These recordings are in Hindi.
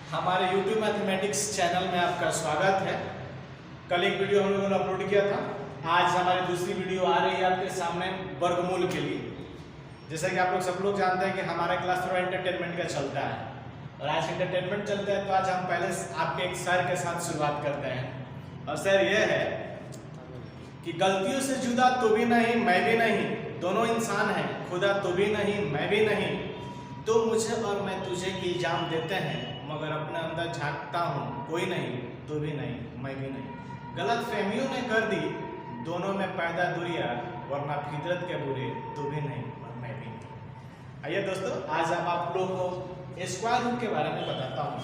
हमारे YouTube मैथमेटिक्स चैनल में आपका स्वागत है। कल एक वीडियो हम लोगों ने अपलोड किया था। आज हमारी दूसरी वीडियो आ रही है आपके सामने वर्गमूल के लिए। जैसा कि आप लोग सब लोग जानते हैं कि हमारा क्लास थोड़ा एंटरटेनमेंट का चलता है और आज एंटरटेनमेंट चलता है, तो आज हम पहले आपके एक सर के साथ शुरुआत करते हैं। और सर ये है कि गलतियों से जुदा तो भी नहीं मैं भी नहीं, दोनों इंसान हैं, खुदा तो भी नहीं मैं भी नहीं, तो मुझे और मैं तुझे की इल्जाम देते हैं, मगर अपने अंदर झांकता हूँ, कोई नहीं तो भी नहीं मैं भी नहीं। गलत फहमियों ने कर दी दोनों में पैदा दूरियां, वरना फितरत के बुरे तो भी नहीं और मैं भी नहीं। आइए दोस्तों, आज अब आप लोगों को स्क्वायर रूट के बारे में बताता हूँ,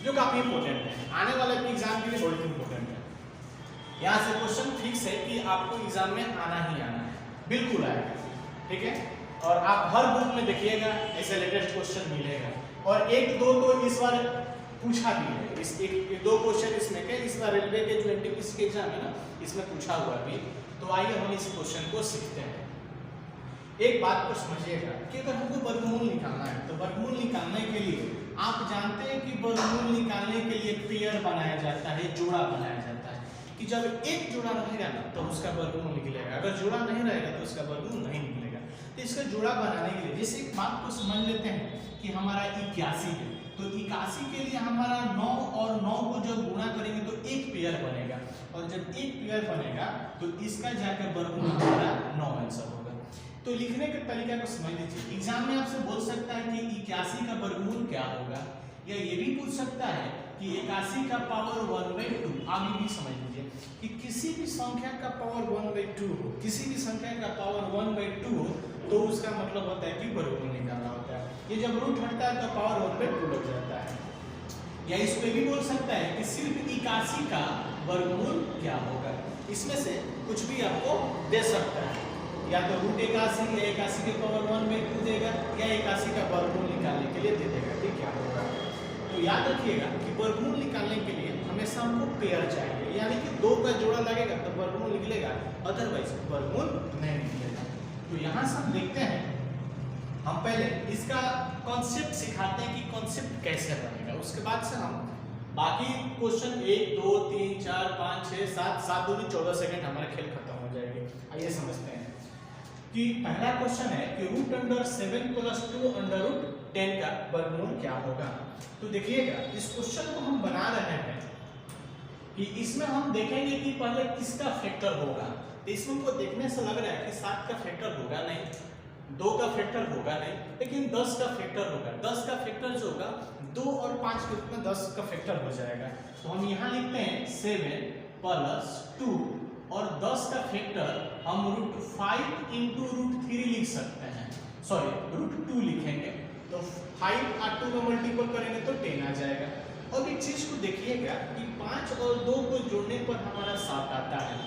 जो काफी इंपॉर्टेंट है, आने वाले एग्जाम के लिए बहुत इंपॉर्टेंट है। यहाँ से क्वेश्चन फिक्स है कि आपको एग्जाम में आना ही आना है, बिल्कुल आएगा, ठीक है। और आप हर बुक में देखिएगा ऐसे लेटेस्ट क्वेश्चन मिलेगा, और एक दो तो इस बार पूछा भी है। इस एक दो क्वेश्चन इसमें के इस बार रेलवे के जो एनटीपीसी के एग्जाम है ना, इसमें पूछा हुआ भी। तो आइए हम इस क्वेश्चन को सीखते हैं। एक बात को समझिएगा कि अगर हमको वर्गमूल निकालना है, तो वर्गमूल निकालने के लिए आप जानते हैं कि वर्गमूल निकालने के लिए पेयर बनाया जाता है, जोड़ा बनाया जाता है, कि जब एक जोड़ा रहेगा ना तो उसका वर्गमूल निकलेगा, अगर जोड़ा नहीं रहेगा तो उसका वर्गमूल नहीं निकलेगा। तो इसका जोड़ा बनाने के लिए जैसे एक बात को समझ लेते हैं कि हमारा 81 है, तो 81 के लिए हमारा 9 और 9 को जब गुणा करेंगे तो एक पेयर बनेगा, और जब एक पेयर बनेगा तो इसका जाकर वर्गमूल हमारा 9 आंसर होगा। तो लिखने के तरीका को समझ लीजिए। एग्जाम में आपसे बोल सकता है कि 81 का वर्गमूल क्या होगा, या ये भी पूछ सकता है कि 81 का पावर 1/2। आप ये भी समझ लीजिए कि किसी भी संख्या का पावर 1/2 हो, किसी भी संख्या का पावर 1/2 हो, तो उसका मतलब होता है कि वर्गमूल निकालना होता है। ये जब रूट हटता है तो पावर 1/2 लग जाता है। या इसमें भी बोल सकता है कि सिर्फ 81 का वर्गमूल क्या होगा। इसमें से कुछ भी आपको दे सकता है, या तो रूट 81 या 81 के पावर 1/2 देगा, या 81 का वर्गमूल निकालने के लिए दे देगा कि क्या होगा। तो याद रखिएगा कि वर्गमूल निकालने के लिए हमेशा हमको पेयर चाहिए, यानी कि दो का जोड़ा लगेगा तो वर्गमूल निकलेगा, अदरवाइज वर्गमूल नहीं निकलेगा। तो यहाँ से हम देखते हैं, हम पहले इसका कॉन्सेप्ट सिखाते हैं कि कॉन्सेप्ट कैसे बनेगा, उसके बाद से हम बाकी क्वेश्चन 1 2 3 4 5 6 7 7 दूनी 14 सेकंड हमारा खेल खत्म हो जाएगी। आइए समझते हैं कि पहला क्वेश्चन है कि √7 + 2√10 का वर्गमूल क्या होगा। तो देखिएगा, इस क्वेश्चन को हम बना रहे हैं कि इसमें हम देखेंगे कि पहले किसका फैक्टर होगा। तो इसमें हमको देखने से लग रहा है कि 7 का फैक्टर होगा नहीं, 2 का फैक्टर होगा नहीं, लेकिन 10 का फैक्टर होगा। 10 का फैक्टर जो होगा 2 और 5 के रूप में 10 का फैक्टर हो जाएगा। तो हम यहाँ लिखते हैं 7 + 2, और 10 का फैक्टर हम √5 × √3 लिख सकते हैं, सॉरी √2 लिखेंगे। तो 5 और 2 को मल्टीपल करेंगे तो 10 आ जाएगा। अब एक चीज को देखिएगा कि 5 और 2 को जोड़ने पर हमारा 7 आता है,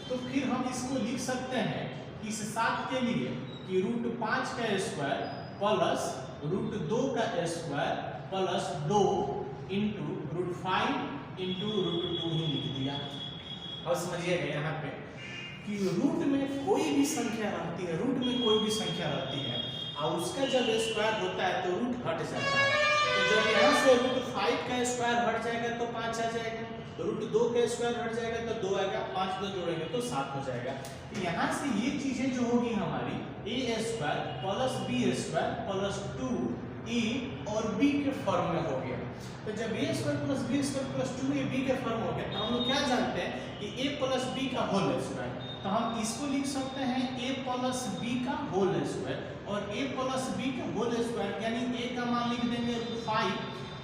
तो फिर हम इसको लिख सकते हैं कि इस 7 के लिए कि √5 का स्क्वायर प्लस √2 का स्क्वायर प्लस 2 × √5 × √2 ही लिख दिया। अब समझिएगा यहाँ पे कि रूट में कोई भी संख्या रहती है, रूट में कोई भी संख्या रहती है और उसका जब स्क्वायर होता है तो रूट हट जाता है। तो जब यहाँ से √5 का स्क्वायर हट जाएगा तो 5 आ जाएगा, √2 का स्क्वायर हट जाएगा तो 2 आएगा, 5 2 जोड़ेंगे तो 7 हो जाएगा। तो यहाँ से ये चीजें जो होगी हमारी a² + b² + 2e और b के फॉर्म में हो गया। तो जब a² + b² + 2ab के फॉर्म हो गया, तो हम लोग क्या जानते हैं कि a + b का होल स्क्वायर। तो हम इसको लिख सकते हैं a + b का होल स्क्वायर, और a + b का होल स्क्वायर यानी a का मान लिख देंगे √5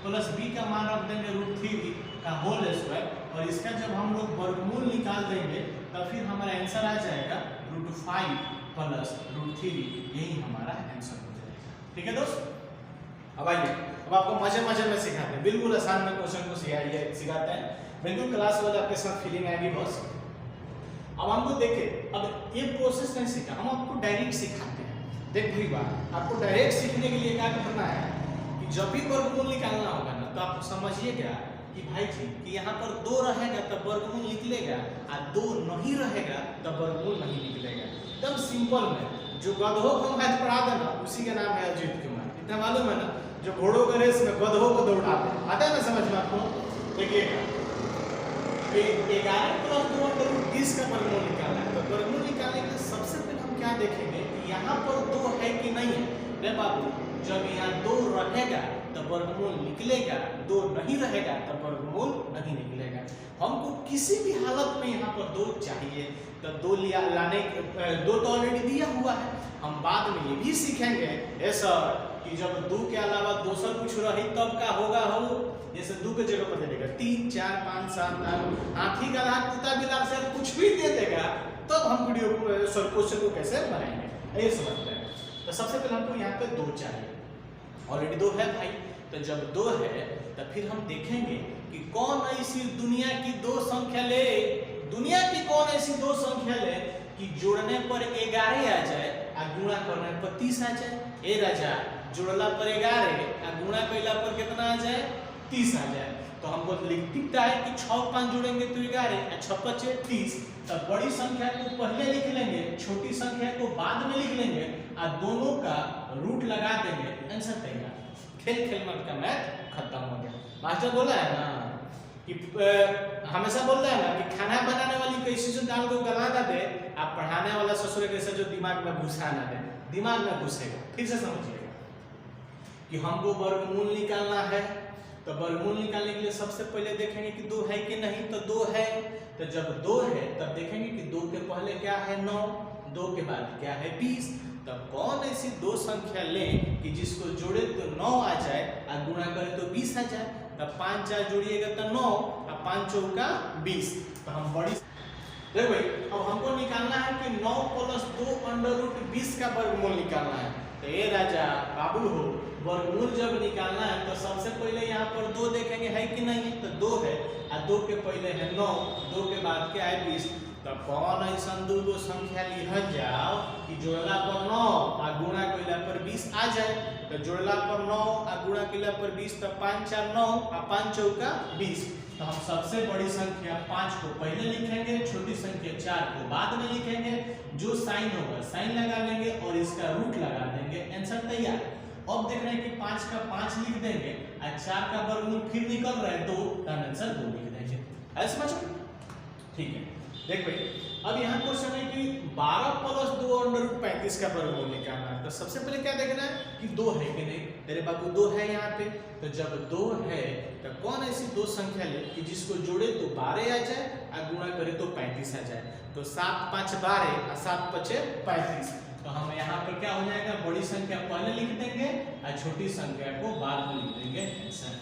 प्लस b का मान रख देंगे √3 का होल स्क्वायर, और इसका जब हम लोग वर्गमूल निकाल देंगे तब फिर हमारा आंसर आ जाएगा √5 + √3, यही हमारा आंसर हो जाएगा। ठीक है दोस्त, अब आइए, अब आपको मजे मजे में सिखाते हैं, बिल्कुल आसान में क्वेश्चन को सिखाते हैं, बिल्कुल क्लास वाले आपके साथ फीलिंग आएगी बॉस। अब हमको देखिए, अब ये प्रोसेस नहीं सीखा, हम आपको डायरेक्ट सिखाते हैं। देख भाई बात, आपको डायरेक्ट सीखने के लिए क्या करना है कि जब भी वर्गमूल निकालना होगा ना, तो आप समझिए क्या कि भाई जी कि यहाँ पर 2 रहेगा तब वर्गमूल निकलेगा, और 2 नहीं रहेगा तब वर्गमूल नहीं निकलेगा। एकदम सिंपल में जो गधों को मैथ पढ़ा देना उसी का नाम है अजीत कुमार, इतना मालूम है ना। जो घोड़ों के रेस में गधों को दौड़ाते हैं, आता है ना समझ में आपको? देखिएगा 11 + 2 √ 20 का वर्गमूल निकालना है। तो वर्गमूल निकालने के लिए सबसे पहले हम क्या देखेंगे कि यहाँ पर 2 है कि नहीं है। रे बाबू, जब यहाँ 2 रहेगा तो वर्गमूल निकलेगा, 2 नहीं रहेगा तो वर्गमूल नहीं निकलेगा। हमको किसी भी हालत में यहाँ पर 2 चाहिए, तो 2 लाने 2 तो ऑलरेडी दिया हुआ है। हम बाद में ये भी सीखेंगे सर कि जब 2 के अलावा दूसरा कुछ रही तब क्या होगा हो, जैसे 2 के जगह पर दे देगा 3 4 5 7 8, हाथी का दांत कुत्ता बिलार से कुछ भी दे देगा, तब हम वीडियो को क्वेश्चन को कैसे बनाएंगे ये समझते हैं। तो सबसे पहले हमको यहाँ पे 2 चाहिए, ऑलरेडी 2 है भाई। तो जब 2 है तो फिर हम देखेंगे कि कौन ऐसी दुनिया की 2 संख्या ले, दुनिया की कौन ऐसी 2 संख्या ले कि जोड़ने पर 11 आ जाए और गुणा करने पर 30 आ जाए। ए राजा, जोड़ला पर 11 और गुणा कैला पर कितना आ जाए? 30 आ जाए। तो हमको दिखता है कि 6 5 जोड़ेंगे तो 11 और 6 5 30। तब बड़ी संख्या को पहले लिख लेंगे, छोटी संख्या को बाद में लिख लेंगे और दोनों का रूट लगा देंगे, आंसर तैयार। खेल मत का मैथ खत्म हो गया। मास्टर बोला है ना कि हमेशा बोलता है ना कि खाना बनाने वाली कैसे जो दाल को गला ना दे, आप पढ़ाने वाला ससुर कैसे जो दिमाग में घुसा ना दे, दिमाग में घुसेगा। फिर से समझिएगा कि हमको वर्गमूल निकालना है। तो वर्गमूल निकालने के लिए सबसे पहले देखेंगे कि 2 है कि नहीं। तो 2 है, तो जब 2 है तब देखेंगे कि 2 के पहले क्या है 9, 2 के बाद क्या है 20। तब कौन ऐसी 2 संख्या लें कि जिसको जोड़े तो 9 आ जाए और गुणा करे तो 20 आ जाए। तब 5 4 जोड़िएगा तो 9 और 5 चौका 20। तो हम बड़ी देखो भाई, अब हमको निकालना है कि 9 + 2 √ 20 का वर्गमूल निकालना है। तो ये राजा बाबू हो, वर्गमूल जब निकालना है तो सबसे पहले यहाँ पर 2 देखेंगे है कि नहीं। तो 2 है और 2 के पहले है 9, 2 के बाद क्या है 20। तो कौन ऐसा 2 संख्या लिखा जाओ कि जोड़ला पर 9 और गुणा कैला पर 20 आ जाए। तो जोड़ला पर 9 और गुणा कैला पर 20, तो 5 4 9 और 5 चौका 20। तो हम सबसे बड़ी संख्या 5 को पहले लिखेंगे, छोटी संख्या 4 को बाद में लिखेंगे। जो साइन होगा साइन लगा लेंगे और इसका रूट लगा देंगे, आंसर तैयार। अब देख रहे हैं कि 5 का 5 लिख देंगे और 4 का वर्गमूल फिर निकल रहा है 2, तो आंसर 2 लिख देंगे। ऐसे समझ में? ठीक है। देख भाई, अब यहाँ क्वेश्चन है कि 12 + 2 √ 35 का वर्गमूल निकालना है। तो सबसे पहले क्या देखना है कि 2 है कि नहीं। तेरे बाबू 2 है यहाँ पे। तो जब 2 है तो कौन ऐसी 2 संख्या ले कि जिसको जोड़े तो 12 आ जाए और गुणा करे तो 35 आ जाए। तो 7 5 12 और 7 5 35। तो हम यहाँ पर क्या हो जाएगा, बड़ी संख्या पहले लिख देंगे और छोटी संख्या को बाद में लिख देंगे, आंसर।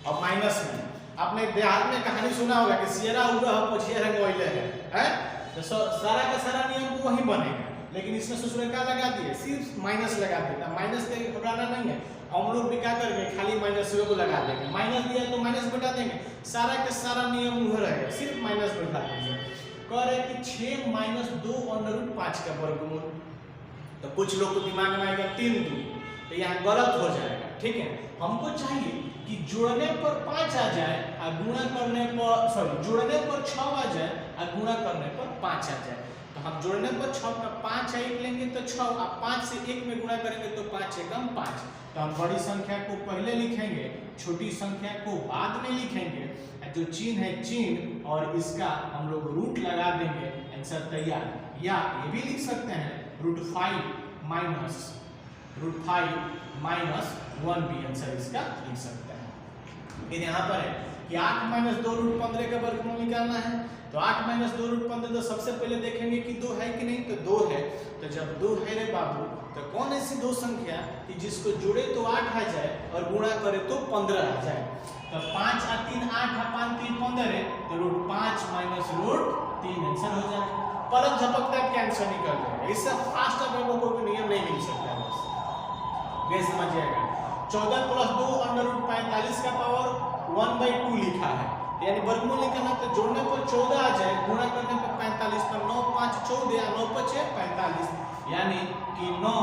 अब माइनस में आपने देहात में कहानी सुना होगा कि सियरा उड़ा हो पछिया रंगोइले है। तो सारा का सारा नियम को वही बनेगा, लेकिन इसमें ससुर क्या लगा दिए, सिर्फ माइनस लगा देता। माइनस के घबराना नहीं है, हम लोग भी क्या करेंगे खाली माइनस को लगा देंगे। माइनस दिया तो माइनस बैठा देंगे, सारा के सारा नियम वह रहेगा, सिर्फ माइनस बैठा देंगे। कह रहे कि 6 - 2 √ 5 का वर्गमूल। तो कुछ लोग को दिमाग में आएगा 3 2, तो यहाँ गलत हो जाएगा। ठीक है, हमको चाहिए कि जोड़ने पर 5 आ जाए और गुणा करने पर जोड़ने पर 6 आ जाए और गुणा करने पर 5 आ जाए। तो हम जोड़ने पर 6 का 5 1 लेंगे तो 6 और 5 से 1 में गुणा करेंगे तो 5 एकम 5। तो हम बड़ी संख्या को पहले लिखेंगे, छोटी संख्या को बाद में लिखेंगे। जो चिन्ह है चिन्ह और इसका हम लोग रूट लगा देंगे, आंसर तैयार। या ये भी लिख सकते हैं √5 - 1 भी आंसर इसका लिख सकते हैं। फिर यहाँ पर है कि 8 - 2 √ 15 का वर्गमूल निकालना है। तो 8 - 2 √ 15, तो सबसे पहले देखेंगे कि 2 है कि नहीं। तो 2 है। तो जब 2 है रे बाबू, तो कौन ऐसी 2 संख्या कि जिसको जोड़े तो 8 आ जाए और गुणा करे तो 15 आ जाए। तो 5 और 3 8 और 5 3 15 है। तो √5 - √3 आंसर हो जाए। पलक झपकता है कैंसर निकल जाएगा। इससे फास्ट अब हमको कोई नियम नहीं मिल सकता है, बस समझिएगा। 14 + 2 √ 45 का पावर 1/2 लिखा है, यानी वर्गमूल निकालना। तो जोड़ने पर 14 आ जाए, गुणा करने पर 45। तो 9 5 14 और 9 5 45, यानी कि 9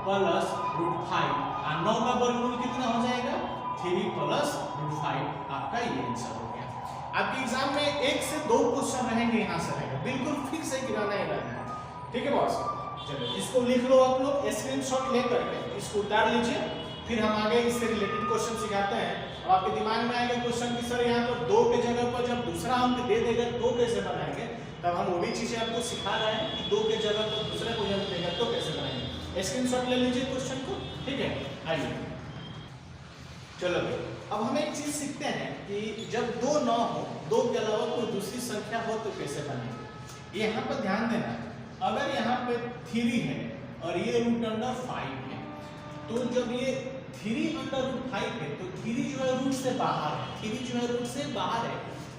+ √5 और 9 का वर्गमूल कितना हो जाएगा 3 + √5। आपका ये आंसर हो गया। आपके एग्जाम में 1 से 2 क्वेश्चन रहेंगे, यहाँ से रहेगा, बिल्कुल फिर से गिराना ही रहना है। ठीक है बॉस, चलो इसको लिख लो आप लोग, स्क्रीनशॉट लेकर के इसको उतार लीजिए फिर हम आगे इससे रिलेटेड क्वेश्चन सिखाते हैं। अब आपके दिमाग में आएगा क्वेश्चन कि सर यहाँ पर 2 के जगह पर जब दूसरा अंक दे देगा तो कैसे बनाएंगे, तब हम वो भी चीजें आपको सिखा रहे हैं कि 2 के जगह पर दूसरा कोई अंक देगा तो कैसे बनाएंगे। स्क्रीनशॉट ले लीजिए क्वेश्चन को, ठीक है। आइए चलो अब हम एक चीज सीखते हैं कि जब 2 न हो, 2 के अलावा कोई दूसरी संख्या हो तो कैसे बनेगी। यहाँ पर ध्यान देना, अगर यहाँ पे 3 है और ये √5 है, तो जब ये 3√5 है तो 3 जो है रूट से बाहर है, 3 जो है रूट से बाहर है।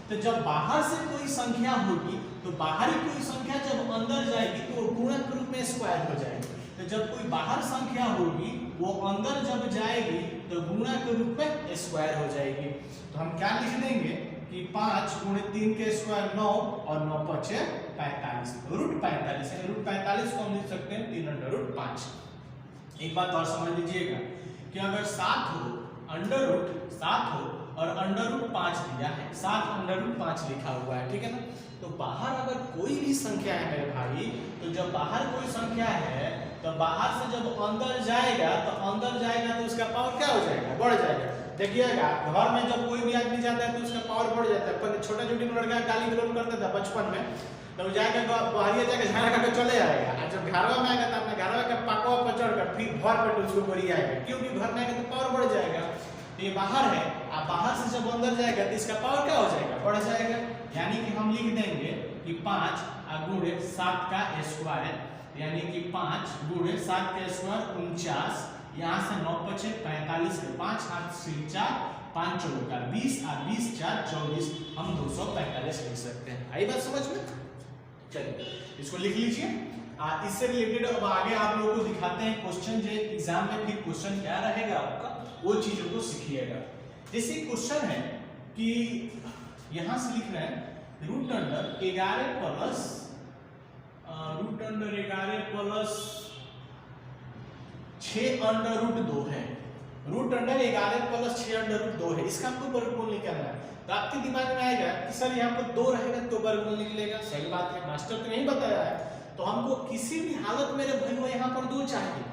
तो जब बाहर से कोई संख्या होगी तो बाहरी कोई संख्या जब अंदर जाएगी तो वो गुणक के रूप में स्क्वायर हो जाएगी। तो जब कोई बाहर संख्या होगी वो अंदर जब जाएगी तो गुणक के रूप में स्क्वायर हो जाएगी। तो हम क्या लिख देंगे कि 5 × 3 के स्क्वायर 9 और 9 × 5 45, √45 है। √45 को हम लिख सकते हैं 3√5। एक बात और समझ लीजिएगा कि अगर 7 हो, अंडर रूट 7 हो और अंडर रूट 5 दिया है, 7 अंडर रूट 5 लिखा हुआ है, ठीक है ना। तो बाहर अगर कोई भी संख्या है मेरे भाई, तो जब बाहर कोई संख्या है तो बाहर से जब अंदर जाएगा तो उसका पावर क्या हो जाएगा, बढ़ जाएगा। देखिएगा घर में जब कोई भी आदमी जाता है तो उसका पावर बढ़ जाता है। पर छोटा छोटी लड़का गाली गलौज करता था बचपन में, तो जाएगा बाहरिया जाके झाड़ा करके चले आएगा, और जब घरवा में आएगा तो अपने घरवा के पकवा पर चढ़कर फिर भर पेट उसको बोरी आएगा, क्योंकि घर में आएगा तो पावर बढ़ जाएगा। ये बाहर है, आप बाहर से जब अंदर जाएगा तो इसका पावर क्या हो जाएगा, बढ़ जाएगा। यानी कि हम लिख देंगे कि 5 × 7 का स्क्वायर, यानी कि 5 × 7 का स्क्वायर 49, यहाँ से 9 × 5 45 के 5 हाथ से 4 5 चौका का 20 और 20 4 24, हम 245 लिख सकते हैं। आई बात समझ में? चलिए इसको लिख लीजिए। इससे रिलेटेड अब आगे आप लोगों को दिखाते हैं क्वेश्चन, जो एग्जाम में फिर क्वेश्चन क्या रहेगा आपका, वो चीजों को सीखिएगा। जैसे क्वेश्चन है कि यहां से लिख रहे हैं √11 प्लस √11 6√2 है। √11 प्लस 6√2 है, इसका हमको वर्गमूल निकालना है। तो आपके दिमाग में आएगा कि सर यहाँ पर 2 रहेगा तो वर्गमूल निकलेगा। सही बात है, मास्टर तो नहीं बताया है। तो हमको किसी भी हालत मेरे भाइयों यहाँ पर 2 चाहिए,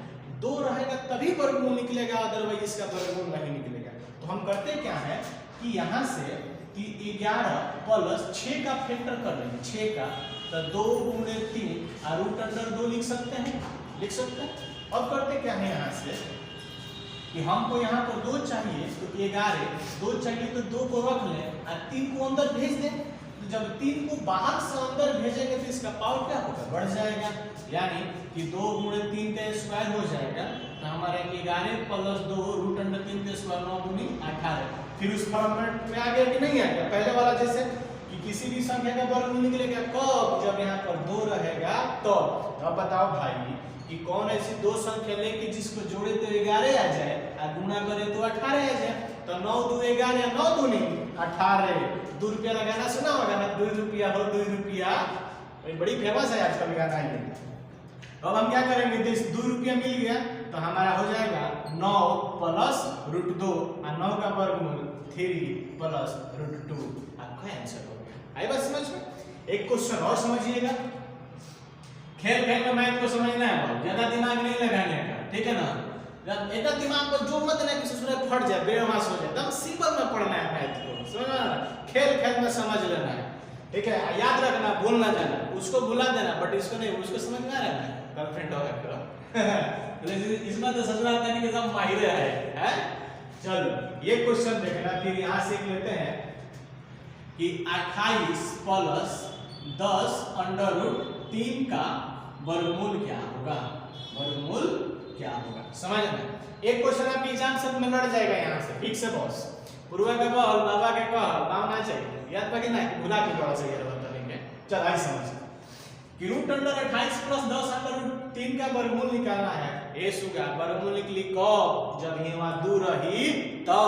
2 रहेगा तभी वर्गमूल निकलेगा, अदरवाइज इसका वर्गमूल नहीं निकलेगा। तो हम करते क्या है कि यहाँ से कि 11 प्लस 6 का फैक्टर कर लेंगे, 6 का, तो 2 × 3 और √2 लिख सकते हैं। अब करते क्या है यहाँ से कि हमको यहाँ पर 2 चाहिए, तो 11 2 चाहिए तो 2 को रख लें और 3 को अंदर भेज दें। तो जब 3 को बाहर से अंदर भेजेंगे तो इसका पावर क्या होगा, बढ़ जाएगा। यानी कि 2 × 3 का स्क्वायर हो जाएगा, तो हमारे 11 प्लस 2 √3 का स्क्वायर 9 × 18। फिर उस फॉर्मेट में आ गया कि नहीं आ गया, पहले वाला जैसे कि किसी भी संख्या का वर्गमूल निकलेगा कब, जब यहाँ पर 2 रहेगा तो। अब बताओ भाई कि कौन ऐसी 2 संख्या लेके जिसको जोड़े तो 11 आ जाए और गुणा करे तो 18 आ जाए। तो 9 × 2 = 11, 9 × 2 = 18। 2 रुपया लगाना सुना होगा ना, 2 रुपया हो 2 रुपया, बड़ी फेमस है आजकल गाना ये। अब हम क्या करेंगे, तो इस 2 रुपया मिल गया तो हमारा हो जाएगा 9 प्लस √2 और 9 का वर्गमूल 3 प्लस √2, आपका आंसर हो गया। आई बात समझ में? एक क्वेश्चन और समझिएगा। खेल में मैथ को समझना है, बहुत ज्यादा दिमाग नहीं लगाने का, ठीक है ना। जब इतना दिमाग पर जोर मत देना कि ससुर फट जाए, बेरमास हो जाए। एकदम सिंपल में पढ़ना है मैथ को, समझ ना, खेल में समझ लेना है, ठीक है। याद रखना, भूल ना जाना, उसको भुला देना बट इसको नहीं, उसको समझ में आ रहा है। गर्लफ्रेंड होगा इसमें तो ससुराल करने के सब माहिर है। चलो ये क्वेश्चन देखना, फिर यहाँ से लेते हैं कि 28 प्लस 10 √3 का वर्गमूल क्या होगा, समझ में? एक क्वेश्चन आपके एग्जाम से में लड़ जाएगा यहाँ से, ठीक से बॉस। पूर्वा के बॉल बाबा के कहल पावना चाहिए, याद बाकी ना भुला के थोड़ा सा ये बताएंगे। चल आई समझ कि √28 प्लस 10 √3 का वर्गमूल निकालना है। ए सुगा वर्गमूल निकली कब, जब हिमा 2 रही तब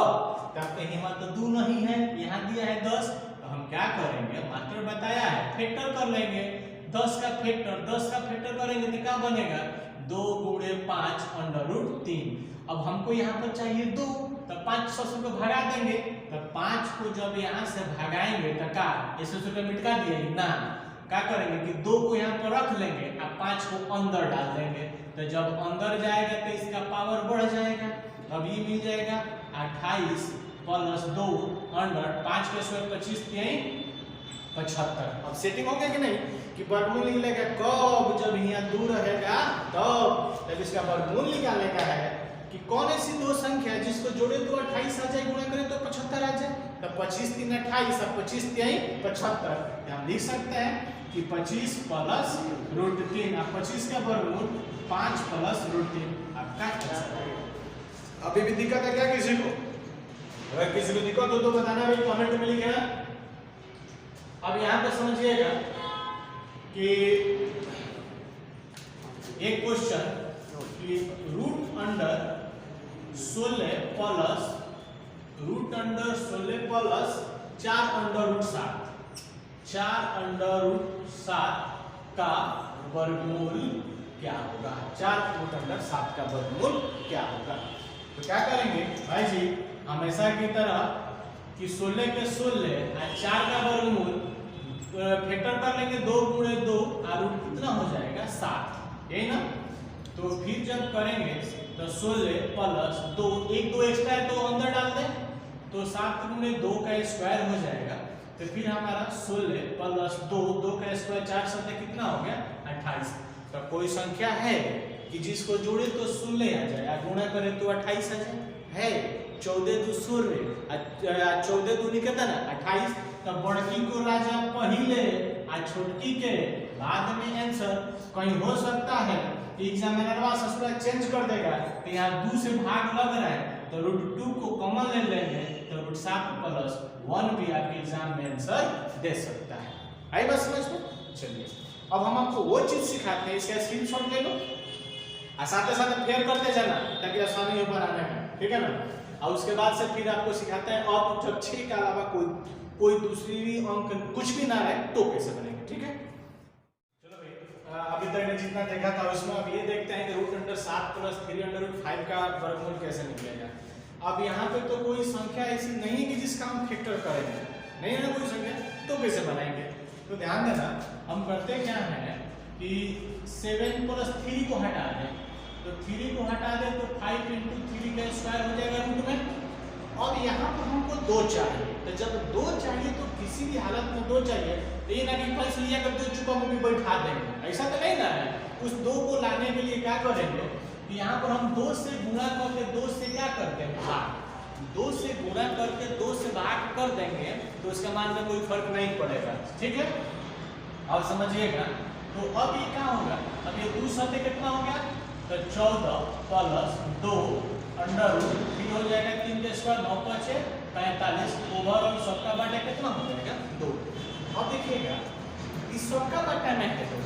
पे हिमा तो 2 नहीं है, यहाँ दिया है 10। तो हम क्या करेंगे, मास्टर बताया है, फैक्टर कर लेंगे। 10 का फैक्टर करेंगे तो क्या बनेगा, 2 × 5 √3। अब हमको यहाँ पर चाहिए 2, तो 5 ससुर को भगा देंगे। तो 5 को जब यहाँ से भगाएंगे तो क्या ये ससुर को मिटका दिए ना, क्या करेंगे कि 2 को यहाँ पर रख लेंगे और 5 को अंदर डाल देंगे। तो जब अंदर जाएगा तो इसका पावर बढ़ जाएगा। अब ये मिल जाएगा 28 प्लस 2 अंडर 5 का स्क्वायर 25 75। अब सेटिंग हो गया कि नहीं कि वर्गमूल निकलेगा कब, जब यहाँ 2 रहेगा तब। जब इसका वर्गमूल निकालने का है कि कौन ऐसी दो संख्या है जिसको जोड़े तो 28 आ जाए, गुणा करें तो 75 आ जाए। तब 25 3 28 और 25 3 75। हम लिख सकते हैं कि 25 प्लस √3 और 25 का वर्गमूल 5 प्लस √3 आपका आंसर है। अभी भी दिक्कत है क्या किसी को? अगर किसी को दिक्कत हो तो बताना भाई, कमेंट में लिखना। अब यहां पे समझिएगा कि एक क्वेश्चन कि root under 16 plus 4 under root 7 का वर्गमूल क्या होगा? 4 रूट अंडर 7 का वर्गमूल क्या होगा? तो क्या करेंगे भाई जी, हमेशा की तरह कि 16 के 16 और 4 का वर्गमूल फैक्टर कर लेंगे 2 गुणे 2 और रूट कितना हो जाएगा 7, यही ना। तो फिर जब करेंगे तो 16 प्लस 2, 1 2 एक्स्ट्रा है तो अंदर डाल दें तो 7 गुणे 2 का स्क्वायर हो जाएगा। तो फिर हमारा 16 प्लस 2 का स्क्वायर 4 7 कितना हो गया 28। तो कोई संख्या है कि जिसको जोड़े तो 16 आ जाए और गुणा करें तो 28 आ जाए? है 14 2 16 14 2 कितना ना 28। तब बड़की को राजा पहले और छोटकी के बाद में आंसर कहीं हो सकता है कि एग्जामिनरवा ससुरा चेंज कर देगा तो यहाँ 2 से भाग लग रहा है तो √2 को कॉमन ले लेंगे तो √7 प्लस 1 भी आपके एग्जाम में आंसर दे सकता है। आई बात समझ में? चलिए अब हम आपको वो चीज सिखाते हैं, इसका स्क्रीनशॉट ले लो और साथ साथ फेयर करते जाना ताकि आसानी हो बनाने में, ठीक है ना। और उसके बाद से फिर आपको सिखाते हैं अब जब 6 के अलावा कोई दूसरी भी अंक कुछ भी ना रहे तो कैसे बनेंगे, ठीक है। चलो भाई अभी तक ने जितना देखा था उसमें अब ये देखते हैं कि root under 7 plus 3 under root 5 का वर्गमूल कैसे निकलेगा। अब यहाँ पे तो कोई संख्या ऐसी नहीं है कि जिसका हम फैक्टर करेंगे, नहीं है ना कोई संख्या, तो कैसे बनाएंगे? तो ध्यान देना हम करते क्या है कि 7 प्लस 3 को हटा दें तो 3 को हटा दें तो 5 × 3 का स्क्वायर हो जाएगा रूट में। अब यहाँ पर हमको 2 चाहिए, तो जब 2 चाहिए तो किसी भी हालत में 2 चाहिए तो ये ना कि पैसे लिया कर 2 चुका में भी बैठा देंगे, ऐसा तो नहीं ना है। उस 2 को लाने के लिए क्या करेंगे कि यहाँ पर हम 2 से गुणा करके 2 से क्या करते हैं भाग, 2 से गुणा करके 2 से भाग कर देंगे तो उसके मान में कोई फर्क नहीं पड़ेगा, ठीक है। अब समझिएगा तो अब ये क्या होगा, अब ये 2 सत्य कितना हो गया तो 14 प्लस 2 अंडर रूट 3 हो जाएगा 3 का स्क्वायर 9 5 45 ओवरऑल सबका बटा कितना हो जाएगा 2। अब देखिएगा इस सबका बटा में है 2।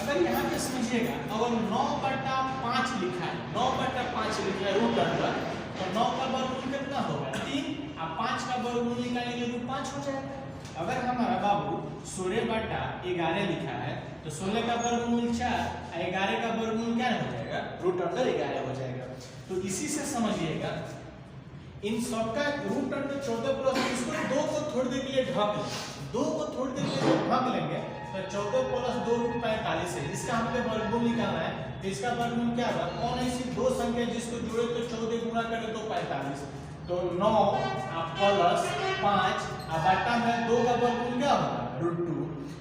अगर यहाँ पे समझिएगा अगर 9/5 लिखा है 9/5 लिखा है रूट अंडर तो 9 का वर्गमूल कितना होगा 3 और 5 का वर्गमूल निकालेंगे रूट 5 हो जाएगा। अगर हमारा बाबू 16/11 लिखा है तो 16 का वर्गमूल 4 और 11 का वर्गमूल क्या हो जाएगा रूट अंडर 11 हो जाएगा। तो इसी से समझिएगा इन सबका रूट अंडर 14 प्लस इसको 2 को थोड़ी देर के लिए ढक लें, 2 को थोड़ी देर के लिए ढक लेंगे तो 14 प्लस 2 रूट 45 है। इसका हमें वर्गमूल निकालना है तो इसका वर्गमूल क्या होगा, कौन ऐसी दो संख्या जिसको जोड़े तो 14 गुणा करें तो 45 तो 9 प्लस 5 और बटा में 2 का वर्गमूल क्या होगा √2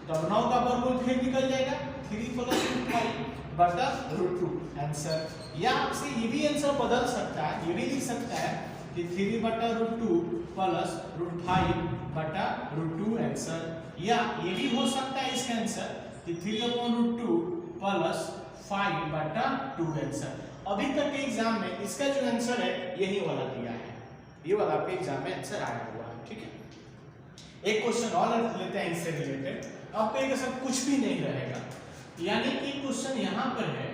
तो 9 का वर्गमूल फिर निकल जाएगा 3 प्लस 5 बटा √2 आंसर। या आपसे ये भी आंसर बदल सकता है, ये भी लिख सकता है कि 3/√2 प्लस √5 बटा √2 आंसर। या ये भी हो सकता है इसका आंसर कि 3/√2 प्लस 5 बटा 2 आंसर। अभी तक के एग्जाम में इसका जो आंसर है यही वाला दिया है, ये वाला आपके एग्जाम में आंसर आया हुआ है, ठीक है। एक क्वेश्चन और लेते हैं इससे रिलेटेड, आपको एक सब कुछ भी नहीं रहेगा, यानी कि क्वेश्चन यहाँ पर है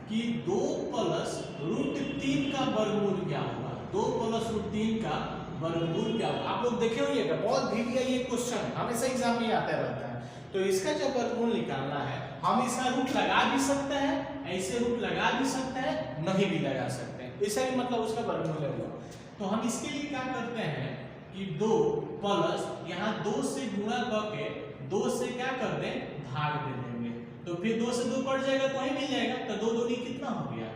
कि 2 प्लस √3 का वर्गमूल क्या होगा, 2 प्लस √3 का वर्गमूल क्या होगा। आप लोग देखे होइएगा बहुत भी ये क्वेश्चन हमेशा एग्जाम में आता रहता है। तो इसका जब वर्गमूल निकालना है हम इसका रूट लगा भी सकते हैं, ऐसे रूट लगा भी सकते हैं, नहीं भी लगा सकते हैं, ऐसा ही मतलब उसका वर्गमूल है। तो हम इसके लिए क्या करते हैं कि 2 प्लस यहाँ 2 से गुणा करके 2 से क्या कर दें भाग दे देंगे तो फिर 2 से 2 कट जाएगा तो वही मिल जाएगा तो 2 दूनी कितना हो गया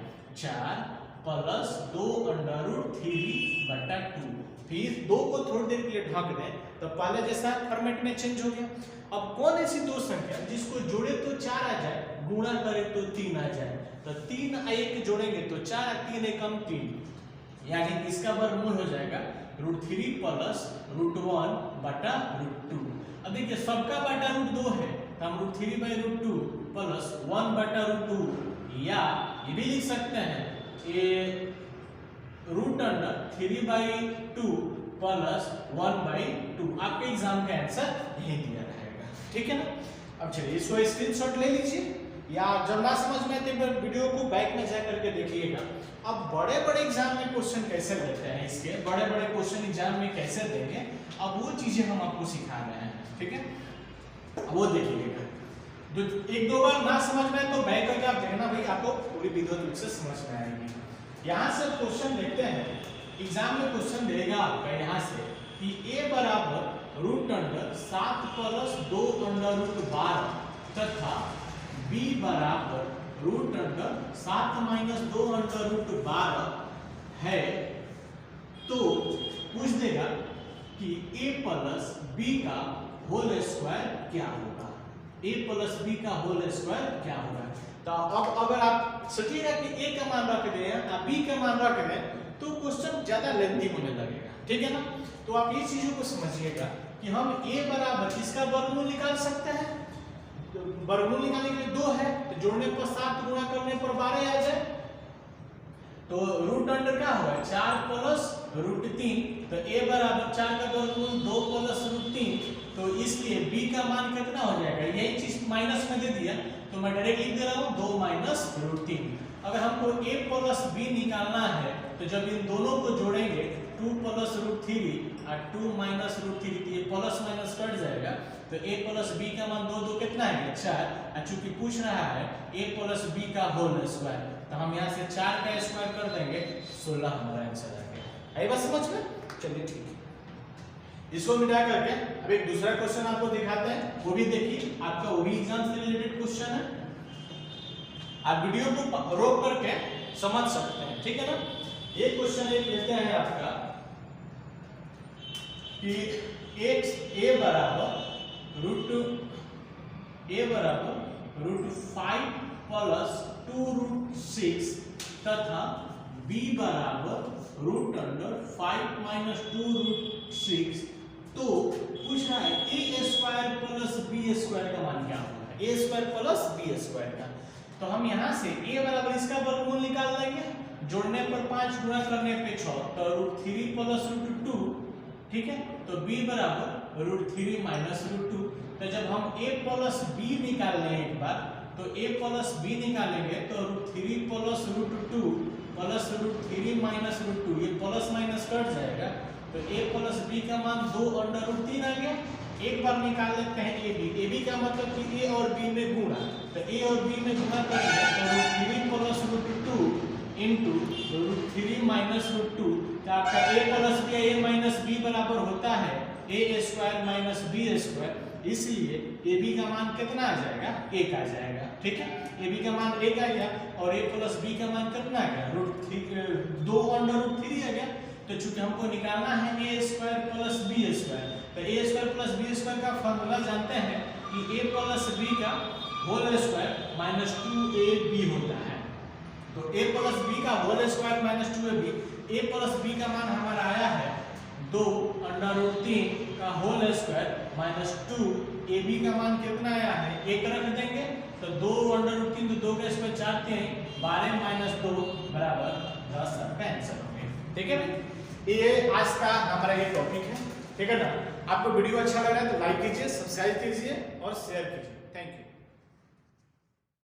4 प्लस 2 अंडर रूट 3/2। फिर 2 को थोड़ी देर के लिए ढक दें तो पहले जैसा फॉर्मेट में चेंज हो गया। अब कौन ऐसी दो संख्या जिसको जोड़े तो 4 आ जाए, गुणा करें तो 3 आ जाए, तो 3 और 1 जोड़ेंगे तो 4, 3 एकम 3, यानी इसका वर्गमूल हो जाएगा √3 प्लस √1/√2। अब देखिए सबका बटा √2 है तो हम √3/√2 प्लस 1/√2, या ये भी लिख सकते हैं ये √3/2 प्लस 1/2। आपके एग्जाम का आंसर यही दिया रहेगा, ठीक है ना। अब चलिए इसको स्क्रीनशॉट ले लीजिए, या जब ना समझ में आए तो वीडियो को बैक में जा करके देखिएगा। अब बड़े बड़े एग्जाम में क्वेश्चन कैसे लेते हैं, इसके बड़े बड़े क्वेश्चन एग्जाम में कैसे देंगे, अब वो चीजें हम आपको सिखा रहे हैं, ठीक है। वो देखिएगा, एक दो बार ना समझ में आए तो बैक करके आप देखना भाई, आपको पूरी वीडियो रूप से समझ में आएगी। यहाँ से क्वेश्चन देखते हैं, एग्जाम में क्वेश्चन देगा आपका यहाँ से कि a बराबर √7 प्लस 2 अंडर रूट 12 तथा b बराबर √7 माइनस 2 अंडर रूट 12 है, तो पूछ देगा कि a प्लस b का होल स्क्वायर क्या होगा। a प्लस b का होल स्क्वायर क्या होगा। तो अब अगर आप सोचिएगा कि a का मान रख दें या b का मान रख दें तो क्वेश्चन ज्यादा लेंथी होने लगेगा, ठीक है ना। तो आप ये चीजों को समझिएगा कि हम a बराबर इसका वर्गमूल निकाल सकते हैं, वर्गमूल निकालने के लिए 2 है तो जोड़ने पर 7 गुणा करने पर 12 आ जाए, तो रूट अंडर क्या होगा 4 प्लस √3, तो a बराबर 4 का वर्गमूल 2 प्लस √3, तो इसलिए b का मान कितना हो जाएगा, यही चीज माइनस में दे दिया तो मैं डायरेक्ट लिख दे रहा हूं 2 माइनस √3। अगर हमको a प्लस b निकालना है तो जब इन दोनों को जोड़ेंगे 2 प्लस √3 और 2 माइनस √3, तो ये प्लस माइनस कट जाएगा, तो a प्लस b का मान 2 कितना है 4, और चूंकि पूछ रहा है a प्लस b का होल स्क्वायर तो हम यहाँ से 4 का स्क्वायर कर देंगे, 16 हमारा आंसर आ गया। आई बात समझ में, चलिए ठीक है। इसको मिटा करके अब एक दूसरा क्वेश्चन आपको दिखाते हैं, वो भी देखिए, आपका वो भी एग्जाम से रिलेटेड क्वेश्चन है, आप वीडियो को रोक करके समझ सकते हैं, ठीक है ना। ये क्वेश्चन एक लेते हैं आपका कि a बराबर √5 प्लस 2√6 तथा b बराबर √5 माइनस 2√6, तो पूछ रहा है a square plus b square का मान क्या होगा, a square plus b square का। तो हम यहाँ से a बराबर इसका वर्गमूल निकाल लेंगे, जोड़ने पर 5 गुणा करने पे 6, तो √3 प्लस √2, ठीक है। तो b बराबर √3 माइनस √2, तो जब हम a प्लस b निकाल लें एक बार, तो a प्लस b निकालेंगे तो √3 प्लस √2 प्लस √3 माइनस √2, ये प्लस माइनस कट जाएगा, तो a प्लस b का मान 2 अंडर √3 आ गया। एक बार निकाल लेते हैं ab का मतलब कि a और b में गुणा, तो a और b में गुणा करेंगे तो √3 प्लस √2 इंटू √3 माइनस √2, तो आपका a plus b a minus b बराबर होता है a square minus b square, इसलिए ab का मान कितना आ जाएगा 1 आ जाएगा, ठीक है। ab का मान 1 आ गया और a प्लस b का मान कितना आ गया 2 अंडर √3 आ गया। तो चूंकि हमको निकालना है a square plus b square, तो a square plus b square का फॉर्मूला जानते हैं कि a प्लस b का होल स्क्वायर माइनस 2ab होता है। तो a प्लस b का whole square minus 2ab, a plus b का मान हमारा आया है 2 अंडर √3 का होल स्क्वायर माइनस 2, ab का मान कितना आया है 1 रख देंगे, तो 2 अंडर √3 तो 2 का स्क्वायर 4 3 12 माइनस 2 बराबर 10 आपका आंसर हो गया, ठीक है भाई। ये आज का हमारा ये टॉपिक है, ठीक है ना। आपको वीडियो अच्छा लग रहा है तो लाइक कीजिए, सब्सक्राइब कीजिए और शेयर कीजिए।